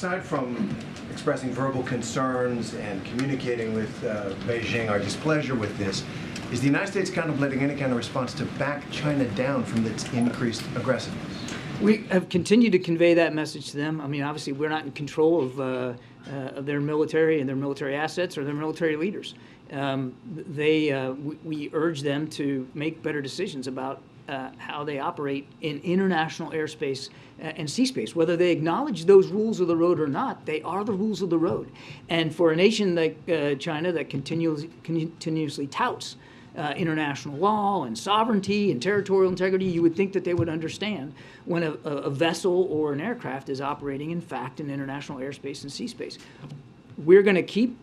aside from expressing verbal concerns and communicating with Beijing our displeasure with this, is the United States contemplating any kind of response to back China down from its increased aggressiveness? We have continued to convey that message to them. I mean, obviously, we're not in control of their military and their military assets or their military leaders. We urge them to make better decisions about how they operate in international airspace and sea space. Whether they acknowledge those rules of the road or not, they are the rules of the road. And for a nation like China that continuously touts international law and sovereignty and territorial integrity, you would think that they would understand when a vessel or an aircraft is operating, in fact, in international airspace and sea space. We're going to keep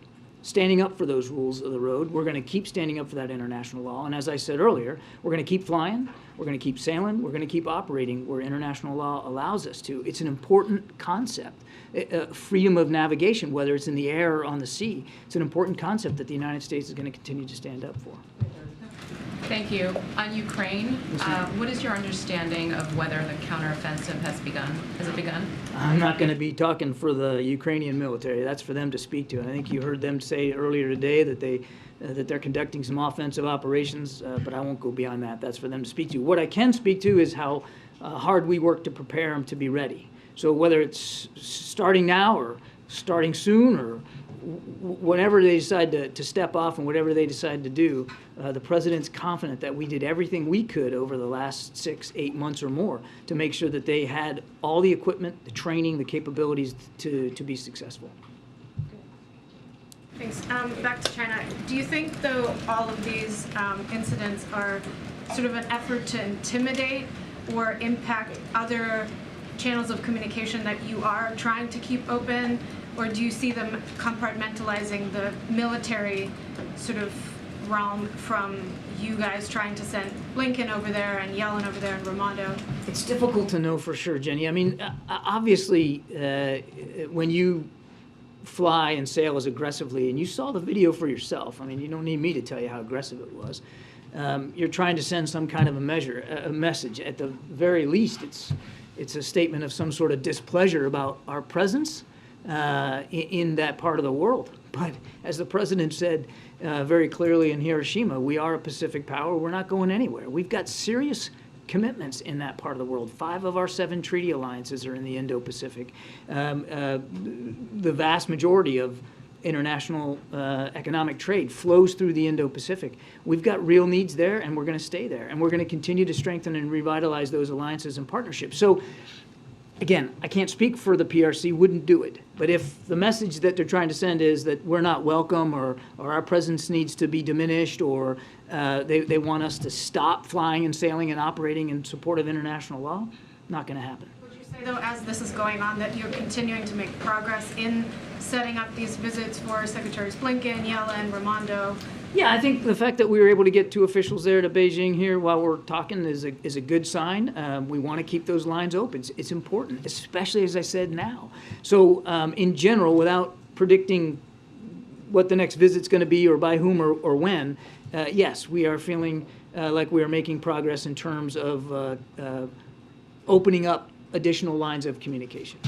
standing up for those rules of the road. We're going to keep standing up for that international law. And as I said earlier, we're going to keep flying, we're going to keep sailing, we're going to keep operating where international law allows us to. It's an important concept. Freedom of navigation, whether it's in the air or on the sea, it's an important concept that the United States is going to continue to stand up for. Thank you. On Ukraine, what is your understanding of whether the counteroffensive has begun? Has it begun? I'm not going to be talking for the Ukrainian military. That's for them to speak to. And I think you heard them say earlier today that they're conducting some offensive operations, but I won't go beyond that. That's for them to speak to. What I can speak to is how hard we work to prepare them to be ready. So whether it's starting now or starting soon or whenever they decide to step off and whatever they decide to do, the president's confident that we did everything we could over the last 6-8 months or more to make sure that they had all the equipment, the training, the capabilities to be successful. Thanks. Back to China. Do you think, though, all of these incidents are sort of an effort to intimidate or impact other channels of communication that you are trying to keep open? Or do you see them compartmentalizing the military sort of realm from you guys trying to send Blinken over there and Yellen over there and Raimondo? It's difficult to know for sure, Jenny. I mean, obviously, when you fly and sail as aggressively, and you saw the video for yourself, I mean, you don't need me to tell you how aggressive it was. You're trying to send some kind of a message. At the very least, it's a statement of some sort of displeasure about our presence in that part of the world. But as the president said very clearly in Hiroshima, we are a Pacific power. We're not going anywhere. We've got serious commitments in that part of the world. 5 of our 7 treaty alliances are in the Indo-Pacific. The vast majority of international economic trade flows through the Indo-Pacific. We've got real needs there, and we're going to stay there. And we're going to continue to strengthen and revitalize those alliances and partnerships. So again, I can't speak for the PRC, wouldn't do it. But if the message that they're trying to send is that we're not welcome or our presence needs to be diminished or they want us to stop flying and sailing and operating in support of international law, not going to happen. Would you say, though, as this is going on, that you're continuing to make progress in setting up these visits for Secretaries Blinken, Yellen, Raimondo? Yeah, I think the fact that we were able to get 2 officials there to Beijing here while we're talking is a good sign. We want to keep those lines open. It's important, especially, as I said, now. So in general, without predicting what the next visit's going to be or by whom or when, yes, we are feeling like we are making progress in terms of opening up additional lines of communication.